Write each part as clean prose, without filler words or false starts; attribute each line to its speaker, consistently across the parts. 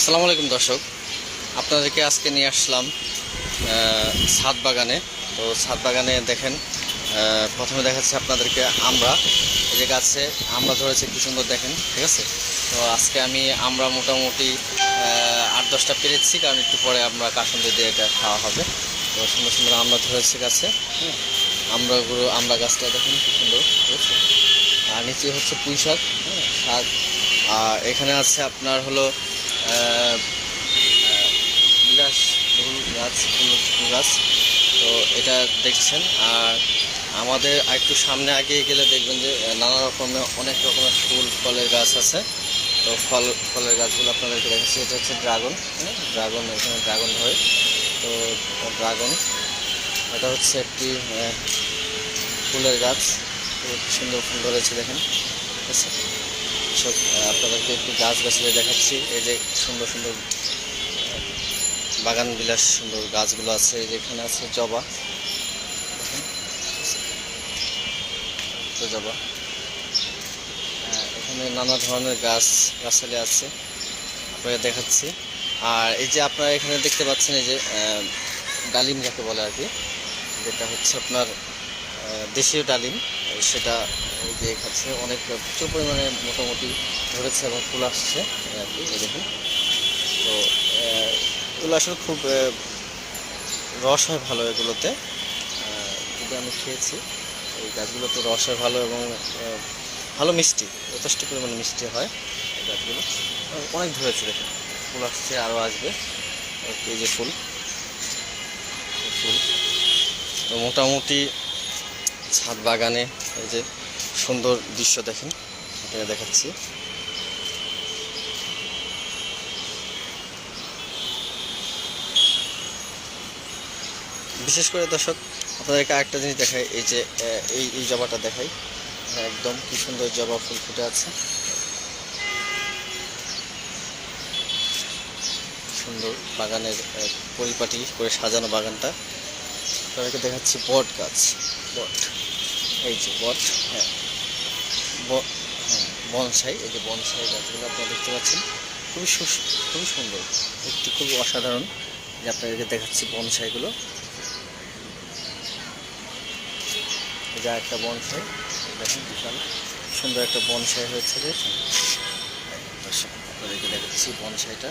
Speaker 1: আসসালামু আলাইকুম দর্শক, আপনাদেরকে আজকে নিয়ে আসলাম ছাদ বাগানে। তো ছাদ বাগানে দেখেন, প্রথমে দেখাচ্ছি আপনাদেরকে আমরা এই যে গাছে আমরা ধরেছে কি সুন্দর দেখেন, ঠিক আছে। তো আজকে আমি আমরা মোটামুটি 8-10টা পেরেছি, কারণ একটু পরে আমরা কাসুন্দি দিয়ে এটা খাওয়া হবে। তো সুন্দর সুন্দর আমরা ধরেছে গাছে, হ্যাঁ। আমরা গাছটা দেখেন কি সুন্দর, ঠিক আছে। আর নিচে হচ্ছে পুঁই শাক, হ্যাঁ, শাক। আর এখানে আছে আপনার হলো বিলাস ফুল গাছ, ফুল গাছ। তো এটা দেখছেন। আর আমাদের একটু সামনে এগিয়ে গেলে দেখবেন যে নানা রকমের অনেক রকমের ফুল ফলের গাছ আছে। তো ফলের গাছগুলো আপনাদেরকে দেখাচ্ছি। এটা হচ্ছে ড্রাগন, হ্যাঁ, ড্রাগন। এখানে ড্রাগন ধরে। তো ড্রাগন এটা হচ্ছে একটি ফুলের গাছ। তো সুন্দর ফুল ধরেছে দেখেন, ঠিক আছে। সব আপনাদেরকে একটু গাছগাছালি দেখাচ্ছি। এই যে সুন্দর সুন্দর বাগান বিলাস সুন্দর গাছগুলো আছে। এই যে এখানে আছে জবা, তো জবা। এখানে নানা ধরনের গাছালি আছে, আপনাকে দেখাচ্ছি। আর এই যে আপনারা এখানে দেখতে পাচ্ছেন, এই যে ডালিম যাকে বলে আর কি, যেটা হচ্ছে আপনার দেশীয় ডালিম, সেটা এই যে খাচ্ছে অনেক প্রচুর পরিমাণে মোটামুটি ধরেছে এবং ফুল আসছে আর কি, এই দেখুন। তো এগুলো আসলে খুব রস হয় ভালো এগুলোতে, যদি আমি খেয়েছি। এই গাছগুলোতে রস হয় ভালো এবং ভালো মিষ্টি, যথেষ্ট পরিমাণে মিষ্টি হয় এই গাছগুলো। অনেক ধরেছে দেখুন, ফুল আসছে, আরও আসবে। এই যে ফুল ফুল তো মোটামুটি ছাদ বাগানে এই যে সুন্দর দৃশ্য দেখেন, আপনাকে দেখাচ্ছি। বিশেষ করে দর্শক আপনাদেরকে আরেকটা জিনিস দেখাই, এই যে এই জবাটা দেখাই, একদম কি সুন্দর জবা ফুল ফুটে আছে, সুন্দর বাগানের পরিপাটি করে সাজানো বাগানটা। আপনাদেরকে দেখাচ্ছি বট গাছ, বট, এই যে বট, হ্যাঁ, হ্যাঁ, বনসাই। এই যে বনসাই গাছগুলো আপনারা দেখতে পাচ্ছেন, খুবই সুন্দর, একটু খুবই অসাধারণ। যে আপনাদেরকে দেখাচ্ছি বনসাইগুলো। যা একটা বনসাই দেখেন, বিশাল সুন্দর একটা বনসাই হয়েছে, দেখেন। আপনাদেরকে দেখাচ্ছি বনসাইটা।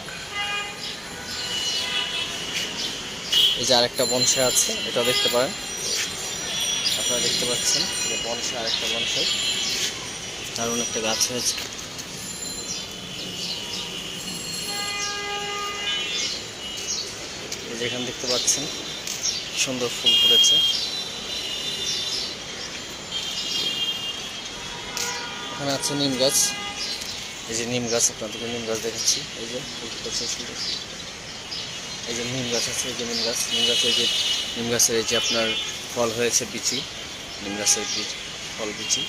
Speaker 1: এই যে আরেকটা বনসাই আছে, এটা দেখতে পারেন, আপনারা দেখতে পাচ্ছেন যে বনসাই, আরেকটা বনসাই, দারুণ একটা গাছ হয়েছে। এই যে এখানে দেখতে পাচ্ছেন সুন্দর ফুল ফুটেছে। এখানে আছে নিম গাছ, এই যে নিম গাছ, আপনাদেরকে নিম গাছ দেখাচ্ছি। এই যে সুন্দর, এই যে নিম গাছ আছে, এই যে নিম গাছ, এই যে নিম গাছের এই যে আপনার ফল হয়েছে, বিচি, নিম গাছের ফল বিচি।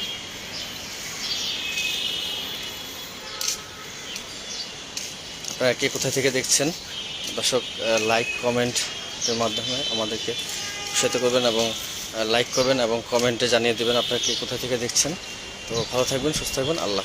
Speaker 1: আপনারা কে কোথা থেকে দেখছেন দর্শক, লাইক কমেন্টের মাধ্যমে আমাদেরকে উৎসাহিত করবেন এবং লাইক করবেন এবং কমেন্টে জানিয়ে দেবেন আপনারা কে কোথা থেকে দেখছেন। তো ভালো থাকবেন, সুস্থ থাকবেন, আল্লাহ।